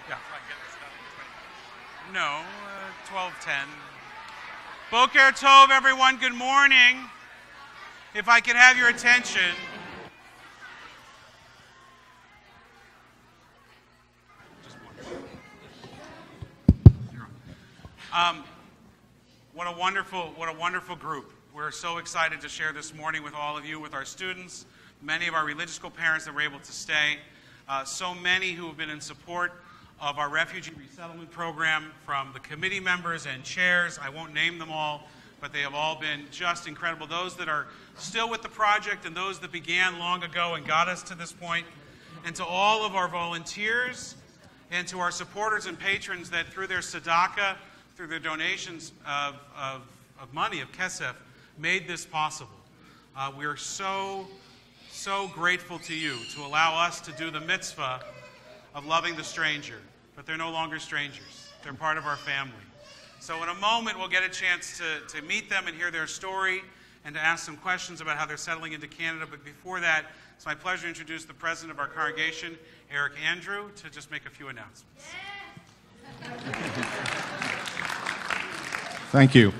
Yeah. No, 12:10. Boker Tov, everyone. Good morning. If I could have your attention. What a wonderful group. We're so excited to share this morning with all of you, with our students, many of our religious co-parents that were able to stay, so many who have been in support of our refugee resettlement program, from the committee members and chairs. I won't name them all, but they have all been just incredible. Those that are still with the project and those that began long ago and got us to this point. And to all of our volunteers and to our supporters and patrons that through their tzedakah, through their donations of money, of kesef, made this possible. We are so grateful to you to allow us to do the mitzvah of loving the stranger. But they're no longer strangers. They're part of our family. So in a moment, we'll get a chance to meet them and hear their story and to ask some questions about how they're settling into Canada. But before that, it's my pleasure to introduce the president of our congregation, Eric Andrew, to just make a few announcements. Thank you.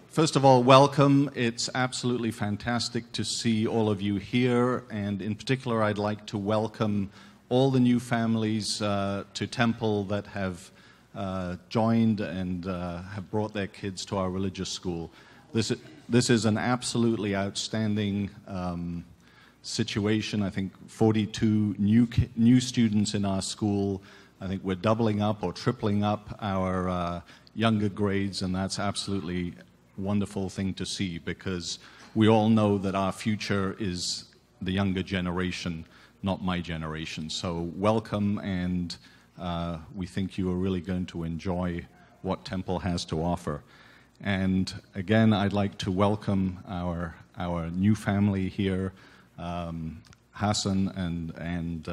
First of all, welcome. It's absolutely fantastic to see all of you here. And in particular, I'd like to welcome all the new families to Temple that have joined and have brought their kids to our religious school. This is an absolutely outstanding situation. I think 42 new students in our school. I think we're doubling up or tripling up our younger grades, and that's absolutely wonderful thing to see, because we all know that our future is the younger generation, not my generation. So welcome, and we think you are really going to enjoy what Temple has to offer. And again, I'd like to welcome our new family here, Hassan and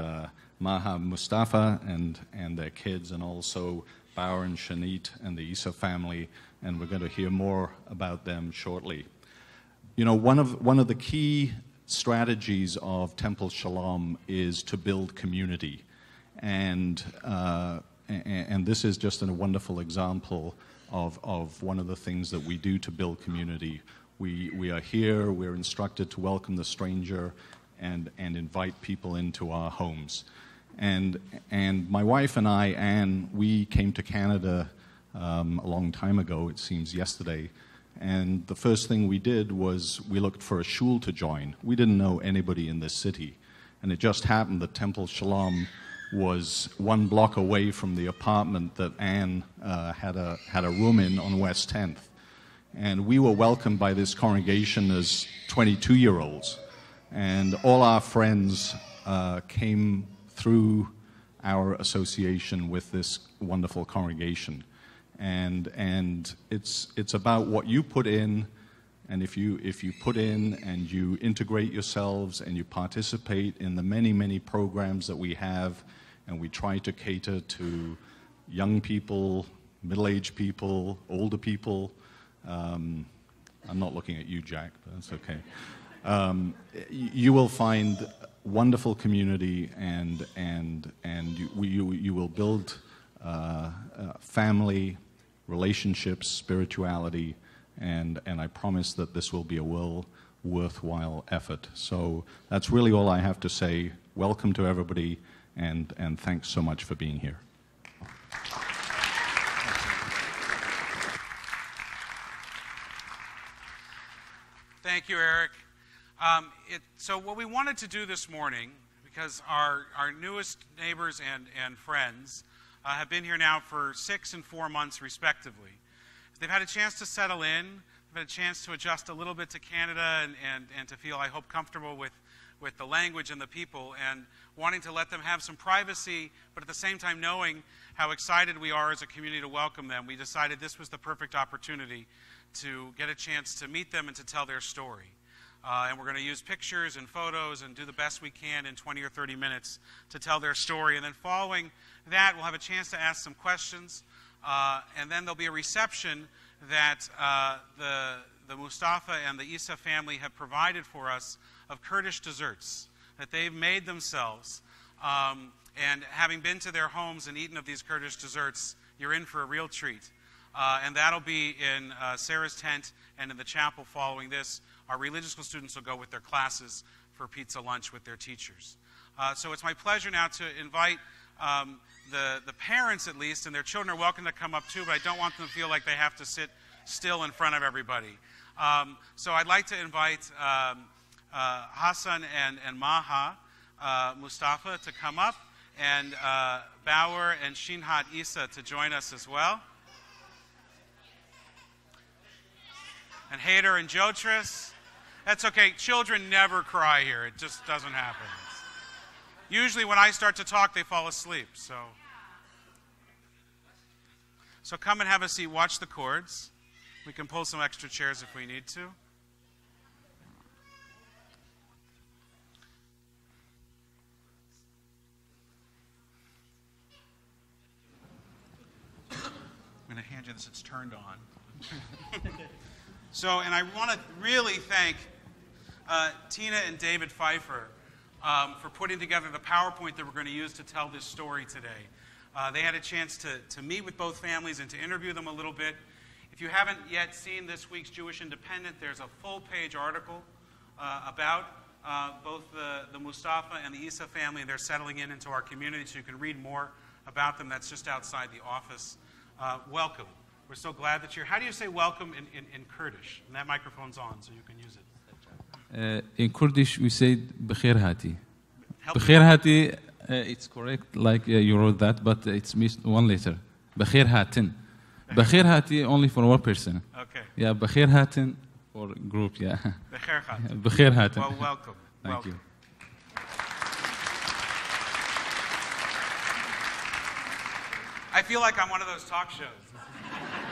Maha Mustafa and their kids, and also Bauer and Shanit and the Issa family, and we're going to hear more about them shortly. You know, one of the key strategies of Temple Sholom is to build community, and this is just a wonderful example of one of the things that we do to build community. We are here, we're instructed to welcome the stranger and invite people into our homes. And my wife and I, Anne, we came to Canada a long time ago, it seems yesterday, and the first thing we did was we looked for a shul to join. We didn't know anybody in this city, and it just happened that Temple Sholom was 1 block away from the apartment that Anne had a room in on West 10th. And we were welcomed by this congregation as 22-year-olds, and all our friends came through our association with this wonderful congregation. And it's about what you put in, and if you put in and you integrate yourselves and you participate in the many programs that we have, and we try to cater to young people, middle-aged people, older people. I'm not looking at you, Jack, but that's okay. You will find wonderful community, and you will build family, relationships, spirituality, and I promise that this will be a worthwhile effort. So that's really all I have to say. Welcome to everybody, and thanks so much for being here. Thank you, Eric. So what we wanted to do this morning, because our newest neighbors and friends have been here now for 6 and 4 months respectively. They've had a chance to settle in, they've had a chance to adjust a little bit to Canada and to feel, I hope, comfortable with the language and the people, and wanting to let them have some privacy, but at the same time knowing how excited we are as a community to welcome them. We decided this was the perfect opportunity to get a chance to meet them and to tell their story. And we're going to use pictures and photos and do the best we can in 20 or 30 minutes to tell their story. And then following that, we'll have a chance to ask some questions. And then there'll be a reception that the Mustafa and the Issa family have provided for us of Kurdish desserts that they've made themselves. And having been to their homes and eaten of these Kurdish desserts, you're in for a real treat. And that'll be in Sarah's tent and in the chapel following this. Our religious school students will go with their classes for pizza lunch with their teachers. So it's my pleasure now to invite the parents, at least, and their children are welcome to come up too, but I don't want them to feel like they have to sit still in front of everybody. So I'd like to invite Hassan and Maha, Mustafa, to come up, and Bauer and Shinhat Issa to join us as well. And Haider and Jotris. That's okay. Children never cry here. It just doesn't happen. Usually when I start to talk, they fall asleep. So come and have a seat. Watch the cords. We can pull some extra chairs if we need to. I'm going to hand you this. It's turned on. So, and I want to really thank Tina and David Pfeiffer for putting together the PowerPoint that we're going to use to tell this story today. They had a chance to meet with both families and to interview them a little bit. If you haven't yet seen this week's Jewish Independent, there's a full-page article about both the Mustafa and the Issa family, and they're settling into our community, so you can read more about them. That's just outside the office. Welcome. We're so glad that you're here. How do you say welcome in Kurdish? And that microphone's on, so you can use it. In Kurdish, we say B'khair hati. B'khair hati, it's correct, like you wrote that, but it's missed one letter. B'khair hatin. B'khair hati only for one person. Okay. Yeah, B'khair hatin for group, yeah. B'khair hatin. B'khair hatin. Well, welcome. Thank you. I feel like I'm one of those talk shows.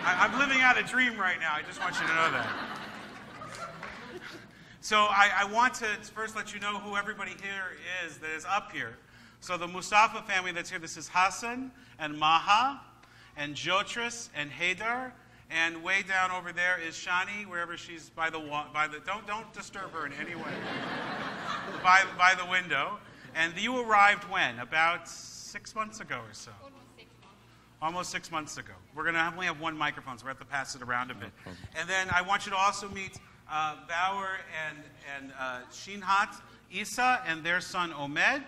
I'm living out a dream right now. I just want you to know that. So I want to first let you know who everybody here is that is up here. So the Mustafa family that's here, this is Hassan and Maha and Jotris and Haider. And way down over there is Shani, wherever she's by the don't disturb her in any way. by the window. And you arrived when? About 6 months ago or so. Almost 6 months ago. We're going to only have one microphone, so we have to pass it around a bit. And then I want you to also meet Bauer and Shinhat Issa and their son Omed,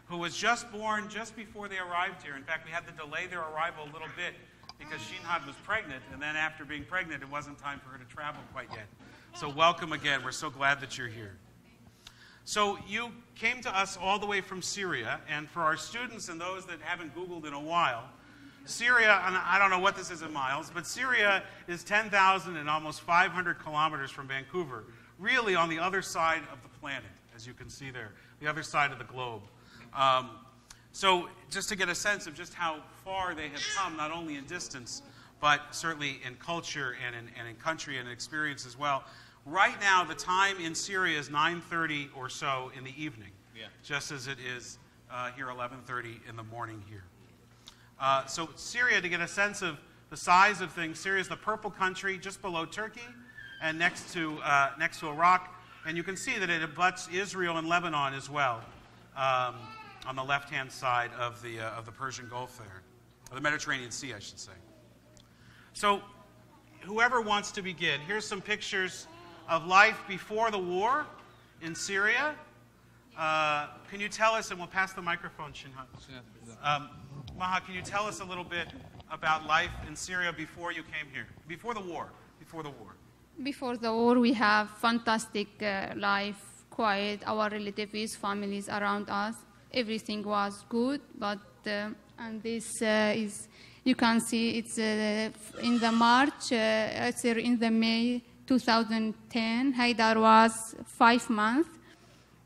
who was just born just before they arrived here. In fact, we had to delay their arrival a little bit because Shinhat was pregnant, and then after being pregnant, it wasn't time for her to travel quite yet. So welcome again. We're so glad that you're here. So you came to us all the way from Syria, and for our students and those that haven't Googled in a while, Syria, and I don't know what this is in miles, but Syria is 10,000 and almost 500 kilometers from Vancouver, really on the other side of the planet, as you can see there, the other side of the globe. So just to get a sense of just how far they have come, not only in distance, but certainly in culture and in country and experience as well. Right now, the time in Syria is 9:30 or so in the evening, just as it is here 11:30 in the morning here. So Syria, to get a sense of the size of things, Syria is the purple country just below Turkey and next to Iraq. And you can see that it abuts Israel and Lebanon as well on the left-hand side of the Persian Gulf there, or the Mediterranean Sea, I should say. So whoever wants to begin, here's some pictures of life before the war in Syria. Can you tell us, and we'll pass the microphone, Shinhat. Maha, can you tell us a little bit about life in Syria before you came here? Before the war. Before the war, we have fantastic life, quiet, our relatives, families around us. Everything was good, but and this is, you can see it's in the March, it's in the May 2010. Haidar was 5 months,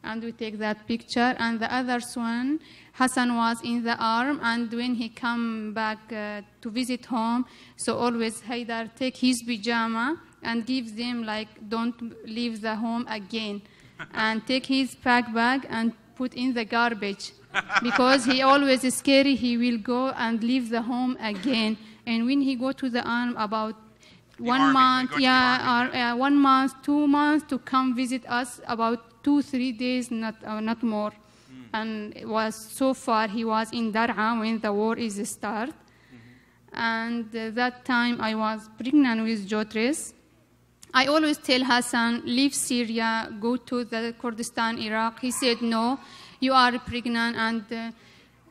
and we take that picture. And the other one, Hassan was in the arm, and when he come back to visit home, so always Haidar take his pajama and give them like, don't leave the home again, and take his pack bag and put in the garbage, because he always is scary he will go and leave the home again. And when he go to the arm about 1 month, 1 month, 2 months to come visit us, about 2-3 days, not more. and it was so far. He was in Dar'a when the war is start. And that time I was pregnant with Jotres. I always tell Hassan, leave Syria, go to the Kurdistan, Iraq. He said, no, you are pregnant. And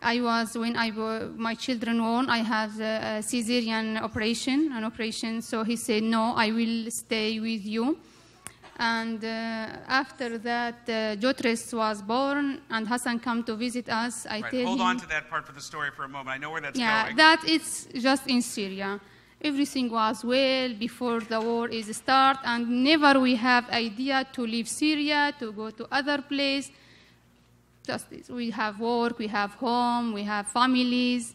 when my children born, I have a cesarean operation. So he said, no, I will stay with you. And after that, Jotres was born, and Hassan come to visit us. Hold on to that part for the story for a moment. I know where that's going. Yeah, that it's just in Syria. Everything was well before the war is start, and never we have idea to leave Syria, to go to other place. Just this. We have work, we have home, we have families,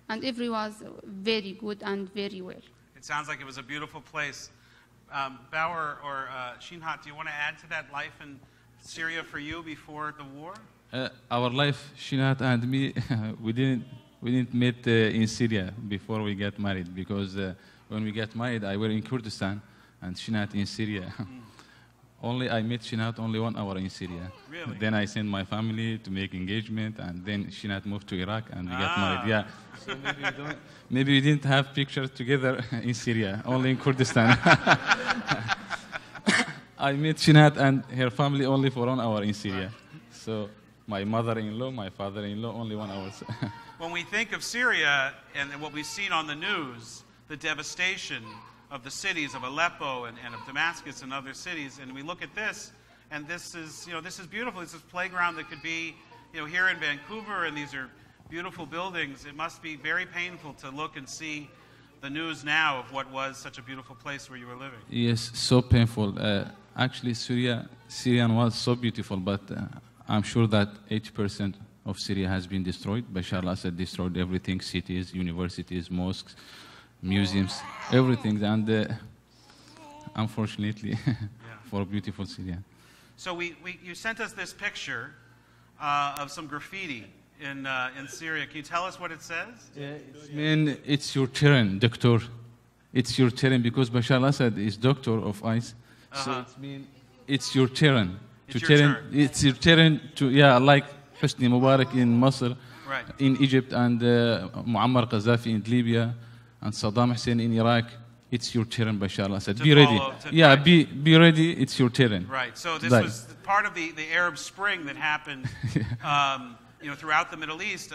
and everything was very good and very well. It sounds like it was a beautiful place. Bauer or Shinhat, do you want to add to that life in Syria for you before the war? Our life, Shinhat and me, we didn't meet in Syria before we get married, because when we get married, I were in Kurdistan and Shinhat in Syria. I met Shinhat only 1 hour in Syria. Really? Then I sent my family to make engagement, and then Shinhat moved to Iraq and we got married. Yeah. So maybe we didn't have pictures together in Syria, only in Kurdistan. I met Shinhat and her family only for 1 hour in Syria. So my mother-in-law, my father-in-law, only 1 hour. When we think of Syria and what we've seen on the news, the devastation of the cities of Aleppo and of Damascus and other cities, and we look at this, and this is beautiful. It's a playground that could be, here in Vancouver, and these are beautiful buildings. It must be very painful to look and see the news now of what was such a beautiful place where you were living. Yes, so painful. Actually, Syrian was so beautiful, but I'm sure that 80% of Syria has been destroyed. Bashar al-Assad destroyed everything: cities, universities, mosques, museums, everything. And unfortunately, for beautiful Syria. So you sent us this picture of some graffiti in Syria. Can you tell us what it says? It's your turn, doctor. It's your turn, because Bashar al-Assad is doctor of ICE. So it means it's your turn. It's your turn to, like Hosni Mubarak in Masr, right, in Egypt, and Muammar Gaddafi in Libya, and Saddam Hussein in Iraq. It's your turn, Bashar al-Assad. Be ready. Be ready. It's your turn. Right. So this was part of the Arab Spring that happened, throughout the Middle East.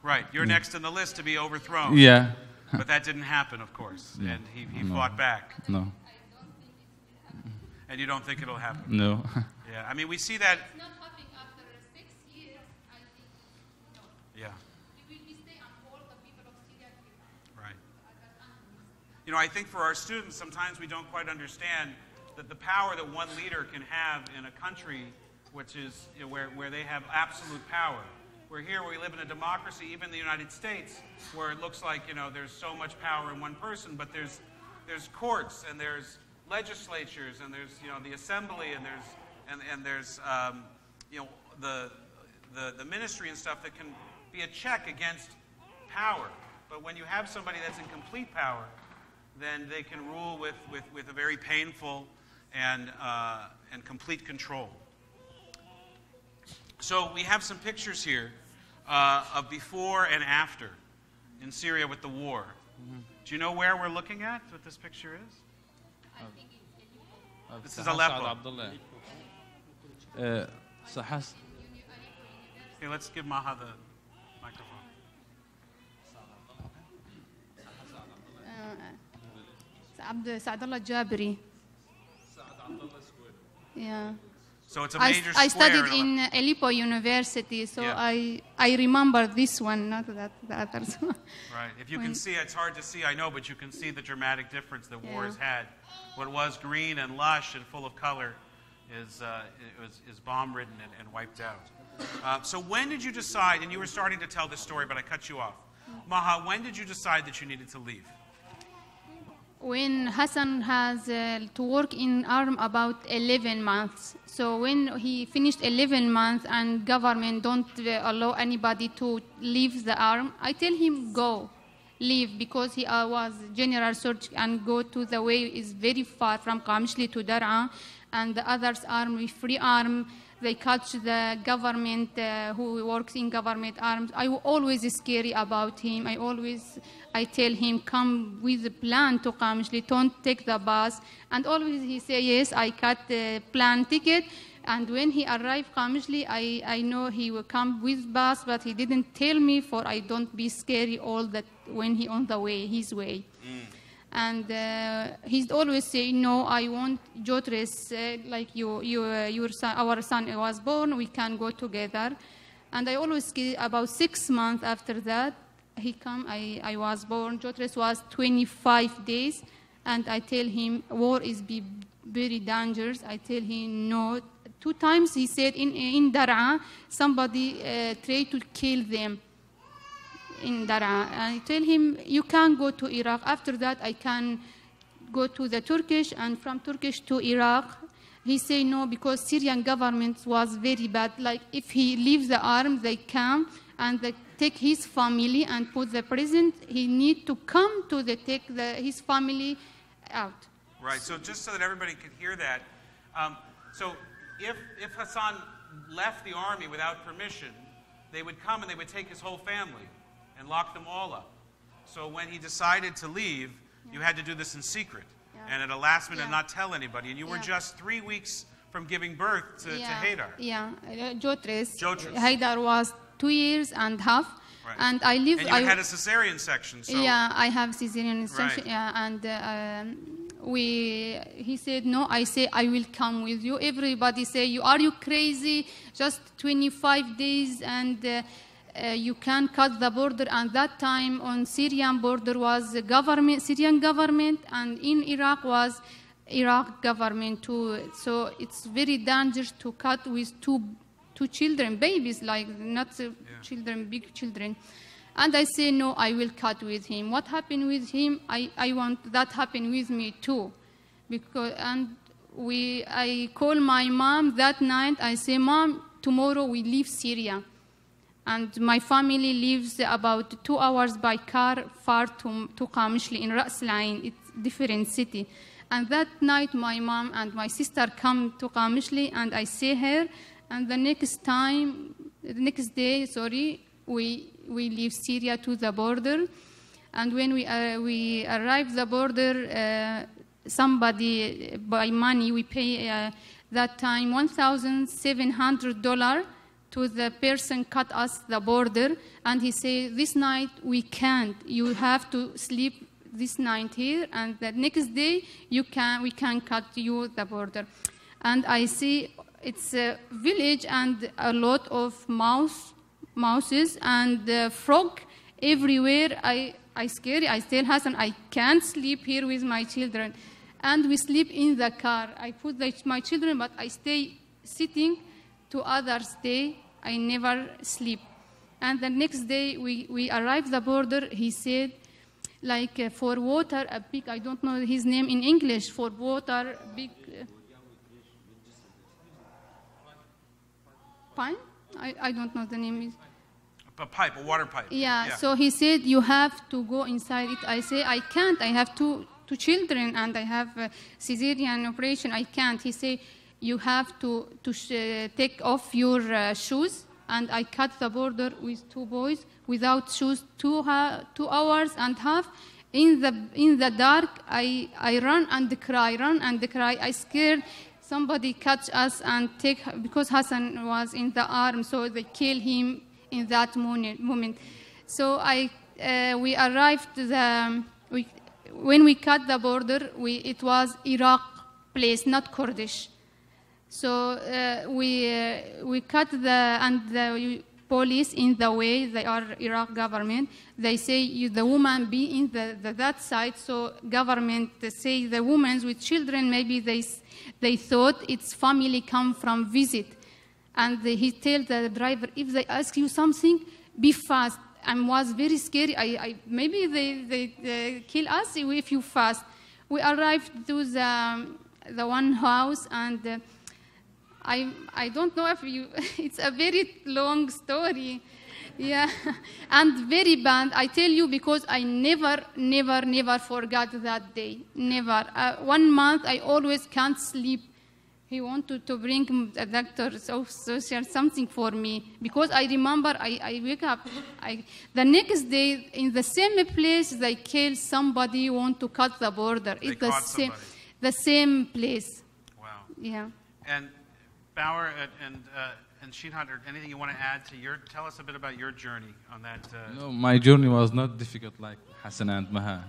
Right. You're next on the list to be overthrown. Yeah. But that didn't happen, of course, and he fought back. No. And you don't think it'll happen? No. Yeah. I mean, we see that. It's not happening after 6 years. I think no. Yeah. We will stay on all the people of Syria. Right. I think for our students, sometimes we don't quite understand that the power that one leader can have in a country, which is where they have absolute power. We're here, we live in a democracy, even the United States, where it looks like there's so much power in one person, but there's courts and there's legislatures and there's the assembly and there's the ministry and stuff that can be a check against power. But when you have somebody that's in complete power, then they can rule with a very painful and complete control. So we have some pictures here of before and after in Syria with the war. Mm-hmm. Do you know where we're looking at, what this picture is? I think it's Aleppo. This is Aleppo. Okay, let's give Maha the microphone. Saadallah Jabri. Yeah. So it's a major I square. studied in Aleppo University, so I remember this one, not the others. Right. If you can see, it's hard to see, I know, but you can see the dramatic difference the war has had. What was green and lush and full of color is bomb-ridden and wiped out. So when did you decide, and you were starting to tell this story, but I cut you off. Maha, when did you decide that you needed to leave? When Hassan has to work in arm about 11 months. So when he finished 11 months and government don't allow anybody to leave the arm, I tell him go, leave, because he was general surgery and go to the way is very far from Qamishli to Dar'a, and the others arm with free arm they catch the government who works in government arms. I always scary about him. I tell him, come with a plan to Qamishli, don't take the bus. And always he say, yes, I cut the plan ticket. And when he arrived Qamishli, I know he will come with bus, but he didn't tell me for I don't be scary all that when he on the way, his way. And he's always say, no, I want Jotres, like your son, our son was born, we can go together. And I always, about 6 months after that, he come, I was born. Jotres was 25 days, and I tell him, war is very dangerous. I tell him, no. 2 times he said, in Dar'a, somebody tried to kill them. In Dar'a. I tell him, you can go to Iraq. After that, I can go to the Turkish, and from Turkish to Iraq. He say no, because Syrian government was very bad. Like, if he leaves the arms, they come and they take his family and put the prison. He need to come to take his family out. Right, so just so that everybody can hear that, so if Hassan left the army without permission, they would come and they would take his whole family and lock them all up. So when he decided to leave, you had to do this in secret, and at a last minute not tell anybody. And you were just 3 weeks from giving birth to Haydar. Yeah, Jotres. Haydar was 2 years and a half. Right. And I live. And you had a cesarean section. So. Yeah, I have cesarean section. Right. Yeah, and he said no. I say I will come with you. Everybody say, are you crazy? Just 25 days and. You can cut the border, and that time on Syrian border was the government, Syrian government, and in Iraq was Iraq government too. So it's very dangerous to cut with two children, babies, like not children, big children. And I say, no, I will cut with him. What happened with him, I want that happen with me too. I call my mom that night. I say, Mom, tomorrow we leave Syria. And my family lives about 2 hours by car far to Qamishli in Ras Al Ain. It's a different city. And that night, my mom and my sister come to Qamishli, and I see her. And the next day, we leave Syria to the border. And when we arrive the border, somebody, by money, we pay that time $1,700 to the person cut us the border, and he said, this night we can't. You have to sleep this night here, and the next day we can cut you the border. And I see it's a village and a lot of mouses and frog everywhere. I scary. I tell Hassan, I can't sleep here with my children. And we sleep in the car. I put my children, but I stay sitting to others' day. I never sleep. And the next day, we arrived the border. He said, like for water, a big, I don't know his name in English, for water, big pipe? I don't know the name. A pipe, a water pipe. Yeah, so he said, you have to go inside it. I say, I can't. I have two children, and I have a cesarean operation. I can't. He said, you have to take off your shoes. And I cut the border with 2 boys without shoes, 2 hours and a half. In the dark, I run and cry. I scared somebody catch us and take, because Hassan was in the arm, so they kill him in that moment. So we arrived when we cut the border, it was Iraq place, not Kurdish. So we cut the police in the way, they are Iraq government. They say the woman be in that side. So government say the women with children, maybe they thought its family come from visit. And he tell the driver, if they ask you something, be fast. And was very scary. Maybe they kill us if you fast. We arrived to the one house, and I don't know if it's a very long story. Yeah, and very bad. I tell you, because I never forgot that day. Never. 1 month, I always can't sleep. He wanted to bring a doctor of social something for me because I remember I wake up. The next day in the same place they kill somebody want to cut the border. They It's caught the same place. Wow. Yeah. And Bauer and Shinhat, anything you want to add to tell us a bit about your journey on that? No, my journey was not difficult like Hassan and Maha.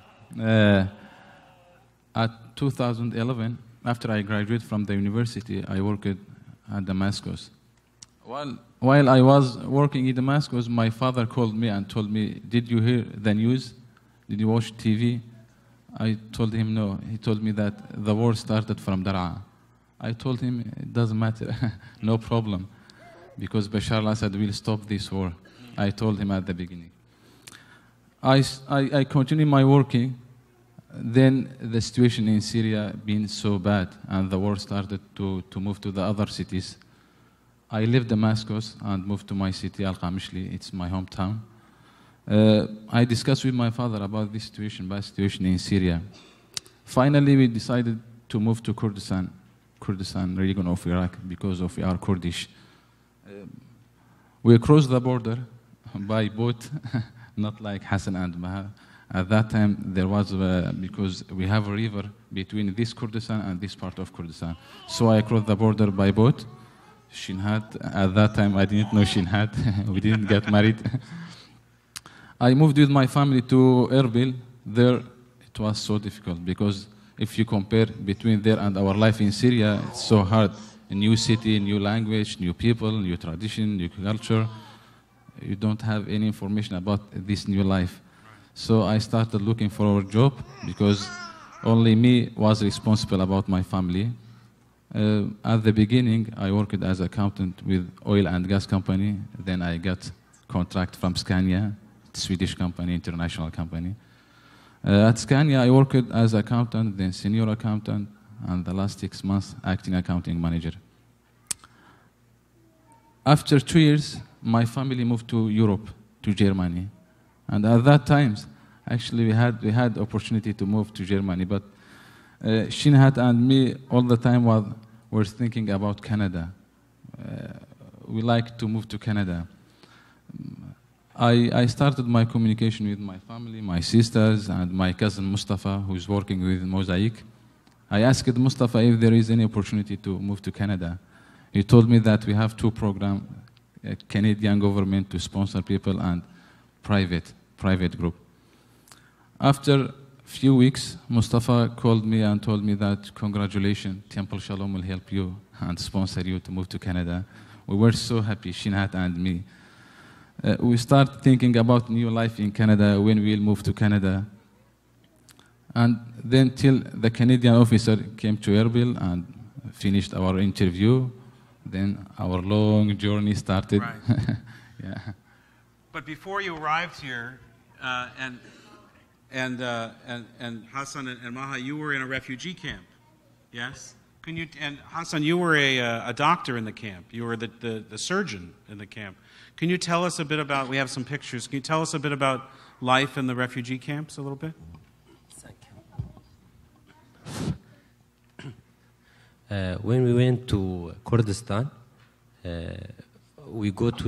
At 2011, after I graduated from the university, I worked at Damascus. While I was working in Damascus, my father called me and told me, "Did you hear the news? Did you watch TV?" I told him no. He told me that the war started from Daraa. I told him it doesn't matter, no problem, because Bashar al-Assad will stop this war. I told him at the beginning. I continued my working. Then the situation in Syria being so bad, and the war started to move to the other cities. I left Damascus and moved to my city, Al-Qamishli. It's my hometown. I discussed with my father about this situation, bad situation in Syria. Finally, we decided to move to Kurdistan region of Iraq because of our Kurdish. We crossed the border by boat, not like Hassan and Maha. At that time, there was, because we have a river between this Kurdistan and this part of Kurdistan. So I crossed the border by boat. Shinhat, at that time, I didn't know Shinhat. We didn't get married. I moved with my family to Erbil. There, it was so difficult because if you compare between there and our life in Syria, it's so hard. A new city, new language, new people, new tradition, new culture. You don't have any information about this new life. So I started looking for a job because only me was responsible about my family. At the beginning, I worked as an accountant with oil and gas company. Then I got contract from Scania, Swedish company, international company. At Scania, I worked as accountant, then senior accountant, and the last 6 months, acting accounting manager. After 2 years, my family moved to Europe, to Germany. And at that time, actually, we had opportunity to move to Germany, but Shinhat and me all the time were thinking about Canada. We like to move to Canada. I started my communication with my family, my sisters, and my cousin Mustafa, who's working with Mosaic. I asked Mustafa if there is any opportunity to move to Canada. He told me that we have 2 programs, Canadian government to sponsor people and private group. After a few weeks, Mustafa called me and told me that congratulations, Temple Sholom will help you and sponsor you to move to Canada. We were so happy, Shinhat and me. We started thinking about new life in Canada when we'll move to Canada. And then till the Canadian officer came to Erbil and finished our interview, then our long journey started. Right. Yeah. But before you arrived here, and Hassan and Maha, you were in a refugee camp, yes? And Hassan, you were a doctor in the camp. You were the surgeon in the camp. Can you tell us a bit about? We have some pictures. Can you tell us a bit about life in the refugee camps a little bit? When we went to Kurdistan, we went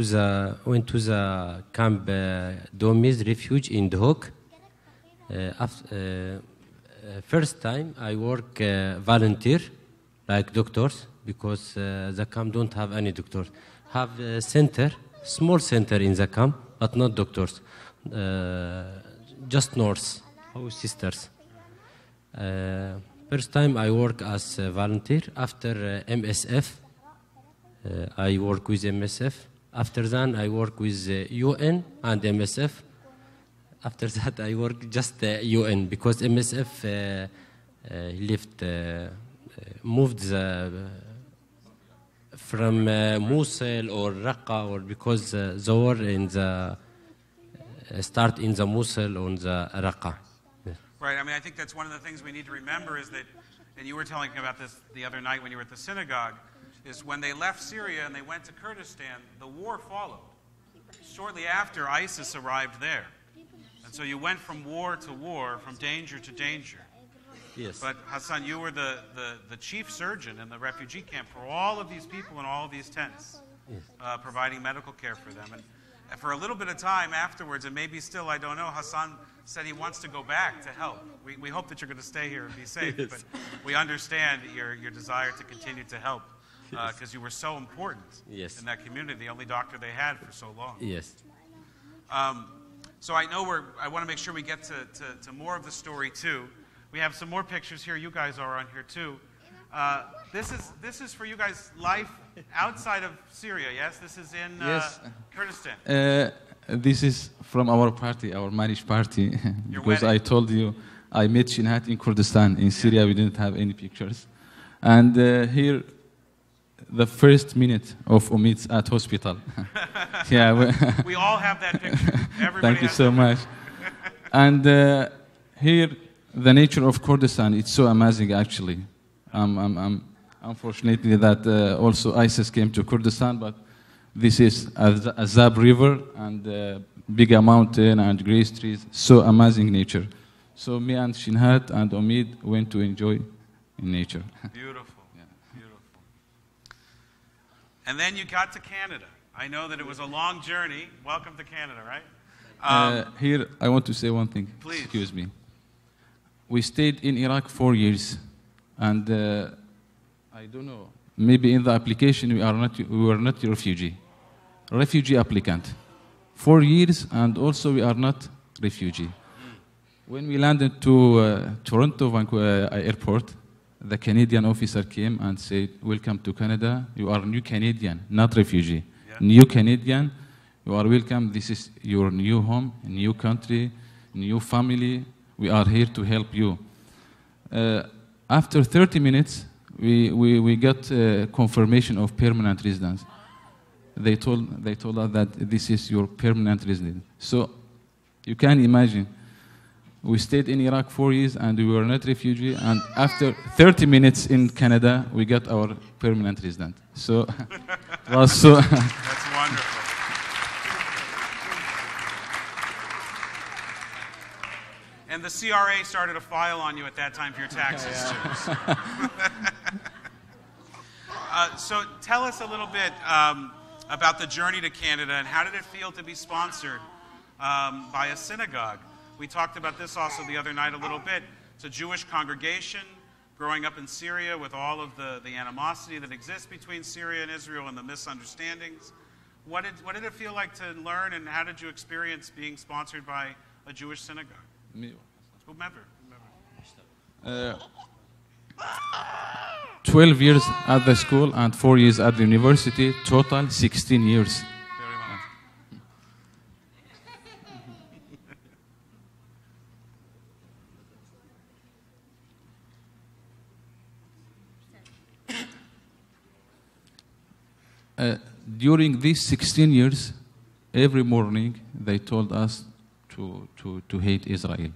to the camp Domiz refuge in Duhok. First time I work volunteer like doctors because the camp don't have any doctors. Have a center, small center in the camp, but not doctors, just nurse or sisters. First time I work as a volunteer. After MSF, I work with MSF. After that, I work with UN and MSF. After that, I work just UN because MSF moved from Mosul or Raqqa, or because the war in the start in the Mosul or the Raqqa. Right. I mean, I think that's one of the things we need to remember is that, and you were telling me about this the other night when you were at the synagogue, is when they left Syria and they went to Kurdistan, the war followed. Shortly after, ISIS arrived there. And so you went from war to war, from danger to danger. Yes. But Hassan, you were the chief surgeon in the refugee camp for all of these people in all of these tents, Yes. Providing medical care for them. And for a little bit of time afterwards, and maybe still, I don't know, Hassan said he wants to go back to help. We hope that you're going to stay here and be safe, Yes. but we understand your desire to continue to help because you were so important Yes. in that community, the only doctor they had for so long. Yes. So I know I want to make sure we get to more of the story too. We have some more pictures here. You guys are on here too. This is for you guys life outside of Syria, yes? This is in Yes. Kurdistan. This is from our party, our marriage party, because wedding. I told you I met Shinhat in Kurdistan. In Syria, we didn't have any pictures. And here, the first minute of Umid's at hospital. Yeah. We all have that picture. Everybody Thank you has so that much. And here, the nature of Kurdistan, it's so amazing actually. Unfortunately that also ISIS came to Kurdistan, but this is a Zab river and bigger mountain and grace trees, so amazing nature. So me and Shinhat and Omid went to enjoy in nature. Beautiful, beautiful. And then you got to Canada. I know that it was a long journey. Welcome to Canada, right? Here, I want to say one thing. Please. Excuse me. We stayed in Iraq 4 years, and I don't know. Maybe in the application we were not a refugee applicant. 4 years, and also we are not refugee. When we landed to Toronto airport, the Canadian officer came and said, "Welcome to Canada. You are new Canadian, not refugee. Yeah. New Canadian. You are welcome. This is your new home, new country, new family. We are here to help you." After 30 minutes, we got confirmation of permanent residence. They told us that this is your permanent residence. So you can imagine, we stayed in Iraq 4 years and we were not refugee. And after 30 minutes in Canada, we got our permanent resident. So it was so. That's wonderful. And the CRA started a file on you at that time for your taxes, too. So tell us a little bit about the journey to Canada, and how did it feel to be sponsored by a synagogue? We talked about this also the other night a little bit. It's a Jewish congregation growing up in Syria with all of the animosity that exists between Syria and Israel and the misunderstandings. What did it feel like to learn, and how did you experience being sponsored by a Jewish synagogue? Whomever. 12 years at the school and 4 years at the university, total 16 years. Very much. During these 16 years, every morning they told us to hate Israel.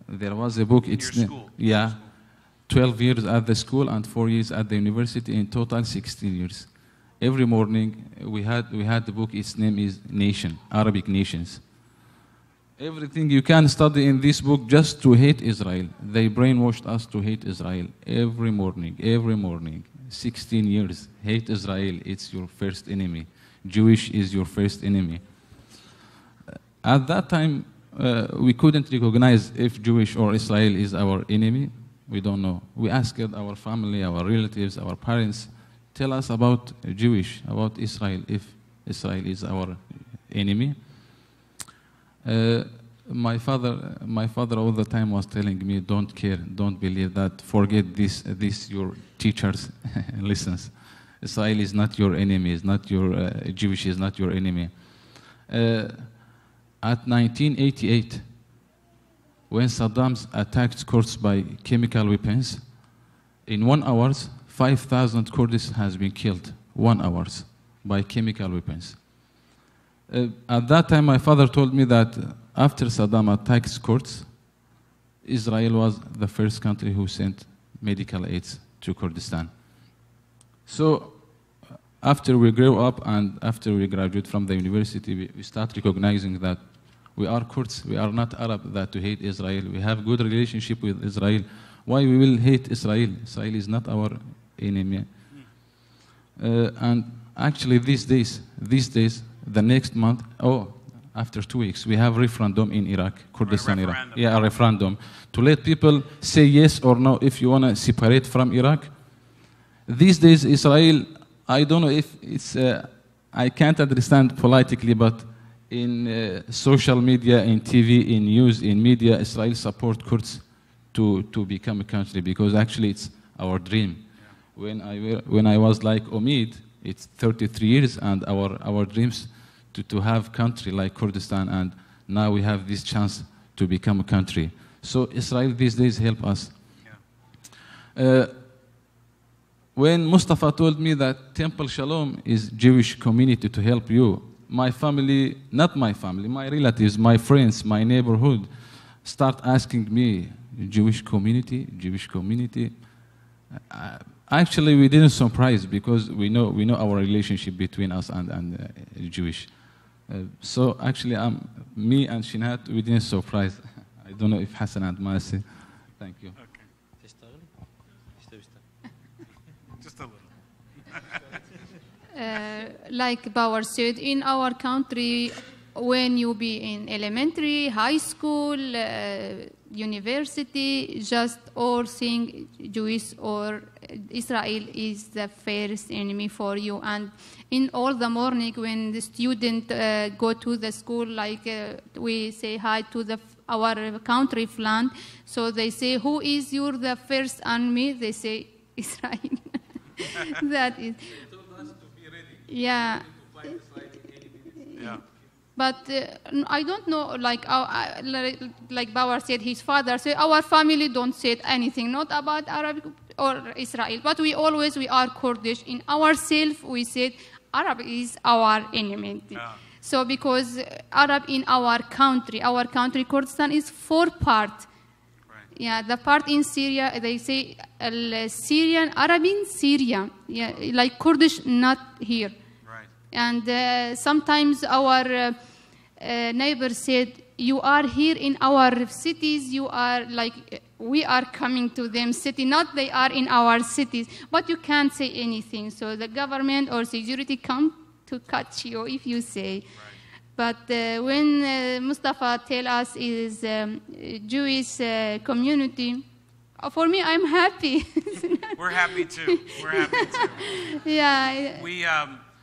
There was a book. In your school? Yeah, 12 years at the school and 4 years at the university. In total, 16 years. Every morning we had the book. Its name is Nation, Arabic Nations. Everything you can study in this book just to hate Israel. They brainwashed us to hate Israel every morning. 16 years. Hate Israel. It's your first enemy. Jewish is your first enemy. At that time, we couldn't recognize if Jewish or Israel is our enemy. We don't know. We asked our family, our relatives, our parents, tell us about Jewish, about Israel, if Israel is our enemy. My father all the time was telling me, don't care, don't believe that, forget this your teachers listens. Israel is not your enemy, is not your Jewish is not your enemy. At 1988, when Saddam attacked Kurds by chemical weapons, in 1 hour, 5,000 Kurds has been killed. 1 hour by chemical weapons. At that time, my father told me that after Saddam attacked Kurds, Israel was the first country who sent medical aids to Kurdistan. So after we grew up and after we graduate from the university, we start recognizing that we are Kurds, we are not Arab that to hate Israel. We have good relationship with Israel. why we will hate Israel? Israel is not our enemy. And actually these days, the next month, after 2 weeks, we have referendum in Iraq-Kurdistan, Iraq. Yeah, a referendum to let people say yes or no if you want to separate from Iraq. These days, Israel, I don't know if it's, I can't understand politically, but in social media, in TV, in news, in media, Israel support Kurds to become a country because actually it's our dream. Yeah. When I was like Omid, it's 33 years, and our dreams to have country like Kurdistan, and now we have this chance to become a country. So Israel these days help us. Yeah. When Mustafa told me that Temple Sholom is Jewish community to help you, my family, not my family, my relatives, my friends, my neighborhood, start asking me, Jewish community? Actually, we didn't surprise because we know our relationship between us and Jewish. So actually, me and Shinat, we didn't surprise. I don't know if Hassan and Masi. Thank you. Okay. Just a little. Like Bauer said, in our country, when you be in elementary, high school, university, just all think Jewish or Israel is the first enemy for you. And in all the morning when the student go to the school, like we say hi to our country flag, so they say, who is the first enemy? They say Israel. That is. They told us to be ready. Yeah. Yeah. But I don't know, like Bauer said, his father said, our family don't say anything, not about Arabic or Israel, but we are Kurdish. In ourselves, we said Arab is our enemy. Yeah. So because Arab in our country Kurdistan is 4 parts. Right. Yeah, the part in Syria, they say Syrian, Arab in Syria, yeah, like Kurdish not here. Right. And sometimes our neighbor said, you are here in our cities, you are like, we are coming to them city, not they are in our cities, but you can't say anything. So the government or security come to catch you if you say. Right. But when Mustafa tell us is Jewish community, for me, I'm happy. We're happy too. We're happy too. Yeah. We,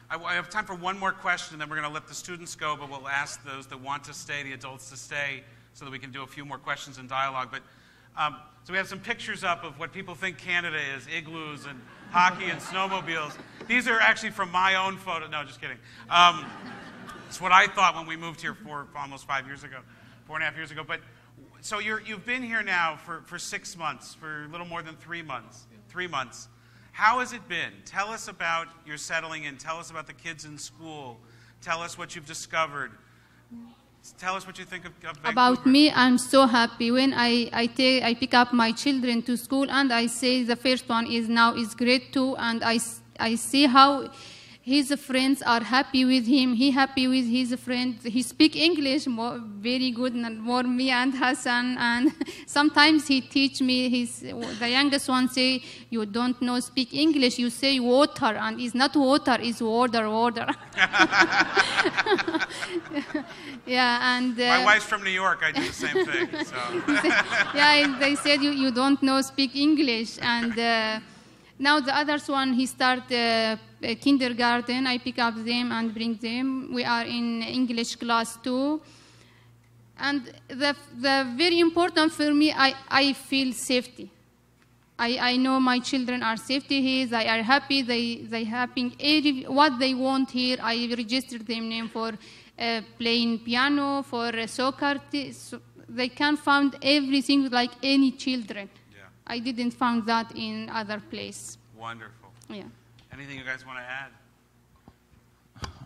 I have time for one more question, then we're going to let the students go, but we'll ask those that want to stay, the adults to stay, so that we can do a few more questions and dialogue. But so we have some pictures up of what people think Canada is, igloos and hockey and snowmobiles. These are actually from my own photo. No, just kidding. It's what I thought when we moved here almost 5 years ago, 4.5 years ago. But so you've been here now for 6 months, for a little more than 3 months. 3 months. How has it been? Tell us about your settling in. Tell us about the kids in school. Tell us what you've discovered. Tell us what you think of Vancouver. About me, I'm so happy. When I pick up my children to school and I say the first one is grade 2, and I see how his friends are happy with him. He happy with his friends. He speak English very good, more me and Hassan. And sometimes he teach me. The youngest one say, "You don't know speak English. You say water, and it's not water. It's water." Yeah, and my wife's from New York. I do the same thing. So. Yeah, they said you don't know speak English, and. Now the others one, he start kindergarten. I pick up them and bring them. We are in English class too. And the very important for me, I feel safety. I know my children are safety here. They are happy. They having what they want here. I registered them name for playing piano, for soccer. So they can find everything like any children. I didn't find that in other place. Wonderful. Yeah. Anything you guys want to add?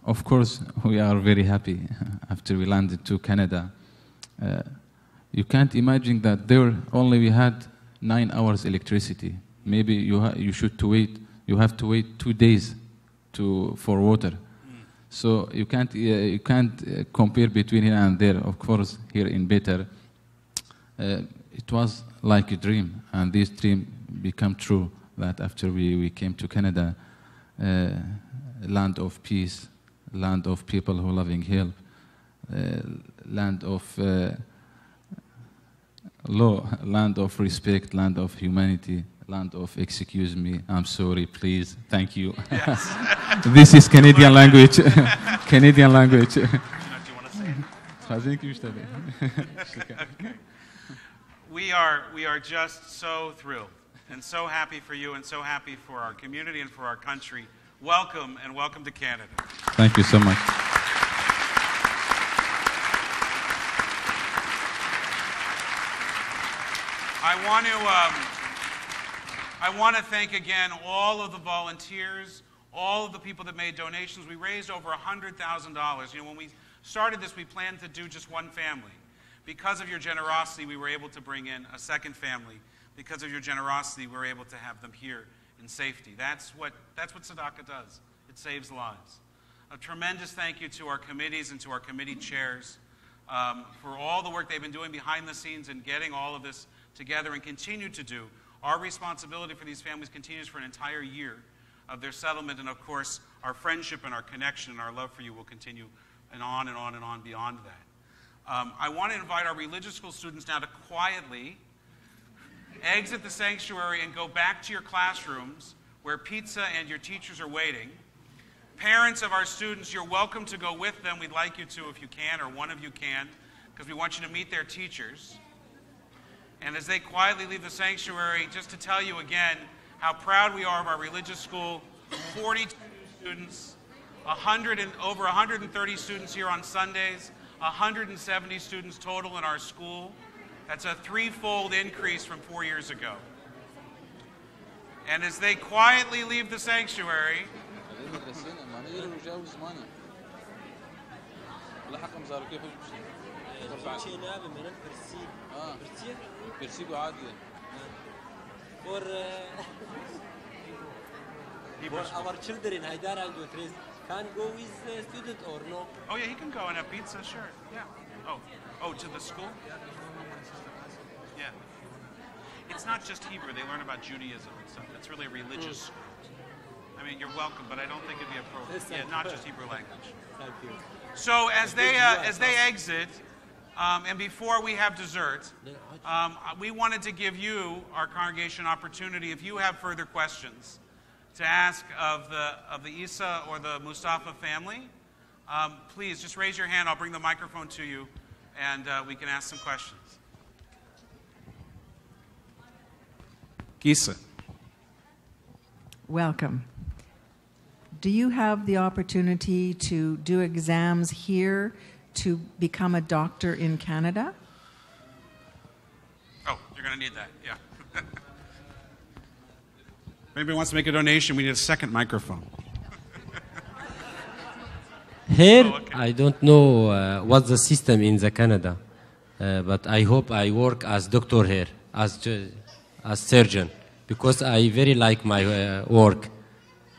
Of course, we are very happy after we landed to Canada. You can't imagine that there only we had 9 hours electricity. Maybe you have to wait 2 days for water. So you can't compare between here and there. Of course, here in better. it was like a dream, and this dream became true. That after we came to Canada, land of peace, land of people who loving help, land of law, land of respect, land of humanity, land of excuse me, I'm sorry, please, thank you. Yes. This is Canadian language. Canadian language. Do you want to say it? Okay. We are just so thrilled and so happy for you and so happy for our community and for our country. Welcome, and welcome to Canada. Thank you so much. I want to thank again all of the volunteers, all of the people that made donations. We raised over $100,000. You know, when we started this, we planned to do just one family. Because of your generosity, we were able to bring in a second family. Because of your generosity, we were able to have them here in safety. That's what tzedakah does. It saves lives. A tremendous thank you to our committees and to our committee chairs for all the work they've been doing behind the scenes and getting all of this together and continue to do. Our responsibility for these families continues for an entire year of their settlement, and of course, our friendship and our connection and our love for you will continue and on and on and on beyond that. I want to invite our religious school students now to quietly exit the sanctuary and go back to your classrooms where pizza and your teachers are waiting. Parents of our students, you're welcome to go with them. We'd like you to if you can, or one of you can, because we want you to meet their teachers. And as they quietly leave the sanctuary, just to tell you again how proud we are of our religious school, 42 students, over 130 students here on Sundays, 170 students total in our school. That's a threefold increase from 4 years ago. And as they quietly leave the sanctuary, for our children, Haidar and Dutris, can go with the student or no? Oh yeah, he can go and have pizza, sure. Yeah. Oh, to the school? Yeah. It's not just Hebrew. They learn about Judaism and stuff. It's really a religious school. I mean, you're welcome, but I don't think it'd be appropriate. Yeah, not just Hebrew language. Thank you. So as they exit, and before we have dessert, we wanted to give you, our congregation, opportunity, if you have further questions, to ask of the Issa or the Mustafa family. Please just raise your hand. I'll bring the microphone to you, and we can ask some questions. Issa. Welcome. Do you have the opportunity to do exams here to become a doctor in Canada? Oh, you're going to need that, yeah. If anybody wants to make a donation, we need a second microphone. Here, Oh, okay. I don't know what's the system in the Canada, but I hope I work as doctor here, as surgeon, because I very like my work.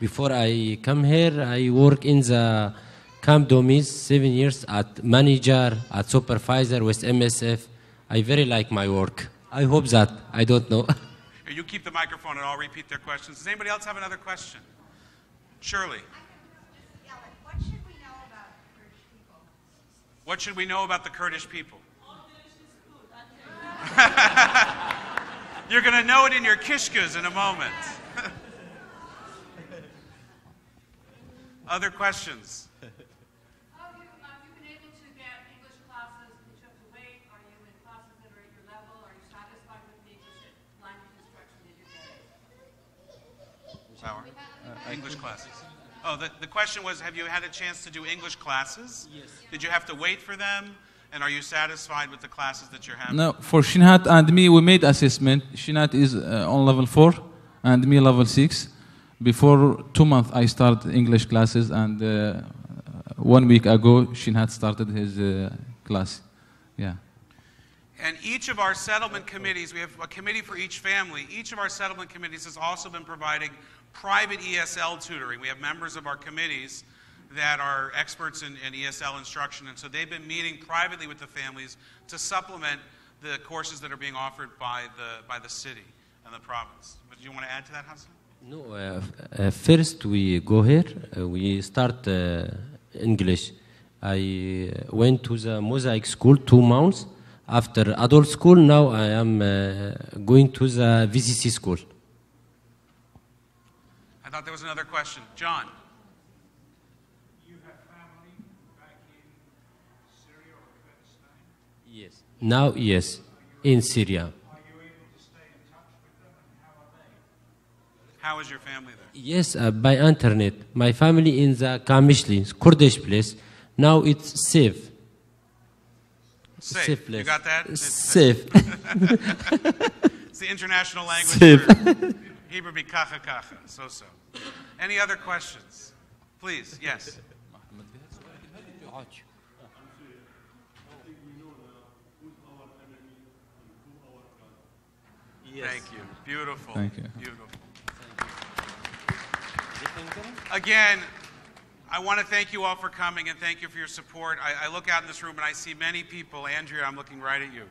Before I come here, I work in the Camp Domis 7 years at manager, at supervisor with MSF. I very like my work. I hope that. I don't know. Here, you keep the microphone and I'll repeat their questions. Does anybody else have another question? Shirley. What should we know about the Kurdish people? You're going to know it in your kishkas in a moment. Other questions? Have you been able to get English classes in terms of weight? Are you in classes that are at your level? Are you satisfied with the English language instruction that you're getting? English classes. Oh, the question was, have you had a chance to do English classes? Yes. Did you have to wait for them? And are you satisfied with the classes that you're having? No, for Shinhat and me, we made assessment. Shinhat is on level 4 and me level 6. Before 2 months, I started English classes, and 1 week ago, Shinhat started his class. Yeah. And each of our settlement committees, we have a committee for each family. Each of our settlement committees has also been providing private ESL tutoring. We have members of our committees that are experts in ESL instruction, and so they've been meeting privately with the families to supplement the courses that are being offered by the city and the province. But do you want to add to that, Hassan? No, first we go here, we start English. I went to the Mosaic school 2 months. After adult school, now I am going to the VCC school. I thought there was another question. John. You have family back in Syria or Kurdistan? Yes. Now, yes, in Syria. Are you able to stay in touch with them, and how are they? How is your family there? Yes, by internet. My family in the Kamishli, Kurdish place. Now it's safe. Safe. place. You got that? Safe. It's the international language. Safe. For Hebrew be kacha kacha. So. Any other questions? Please, yes. Thank you. Beautiful. Thank you. Beautiful. Again, I want to thank you all for coming and thank you for your support. I look out in this room and I see many people, Andrea, I'm looking right at you,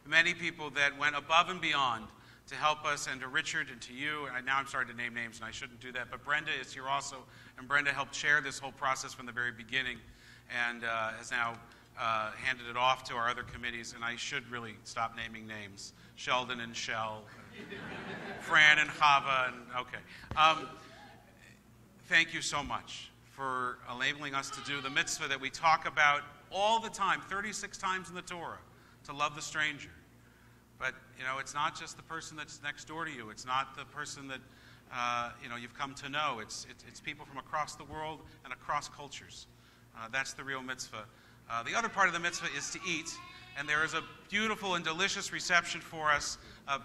many people that went above and beyond to help us, and to Richard and to you. And now I'm starting to name names and I shouldn't do that, but Brenda is here also, and Brenda helped chair this whole process from the very beginning and has now handed it off to our other committees, and I should really stop naming names. Sheldon and Shell, Fran and Chava, and okay. Thank you so much for enabling us to do the mitzvah that we talk about all the time, 36 times in the Torah, to love the stranger. But, you know, it's not just the person that's next door to you. It's not the person that, you've come to know. It's people from across the world and across cultures. That's the real mitzvah. The other part of the mitzvah is to eat. And there is a beautiful and delicious reception for us,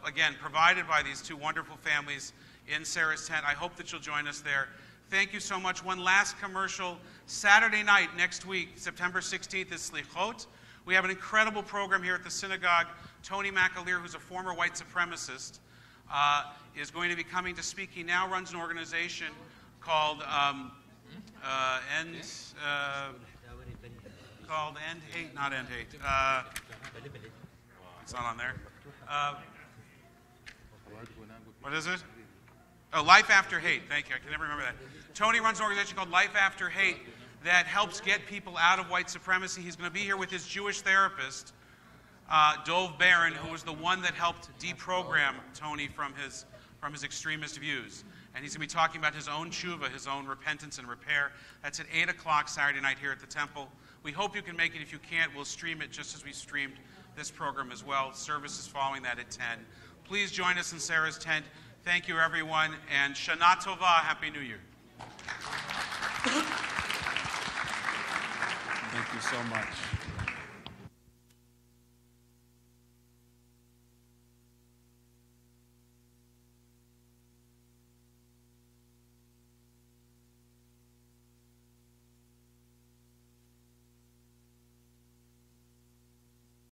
again, provided by these two wonderful families in Sarah's tent. I hope that you'll join us there. Thank you so much. One last commercial. Saturday night next week, September 16th, is Slichot. We have an incredible program here at the synagogue. Tony McAleer, who's a former white supremacist, is going to be coming to speak. He now runs an organization called End Hate, not End Hate. It's not on there. What is it? Oh, Life After Hate. Thank you. I can never remember that. Tony runs an organization called Life After Hate that helps get people out of white supremacy. He's going to be here with his Jewish therapist, Dov Barron, who was the one that helped deprogram Tony from his extremist views. And he's going to be talking about his own tshuva, his own repentance and repair. That's at 8 o'clock Saturday night here at the Temple. We hope you can make it. If you can't, we'll stream it just as we streamed this program as well. Service is following that at 10. Please join us in Sarah's tent. Thank you, everyone, and Shana Tova, Happy New Year. Thank you so much.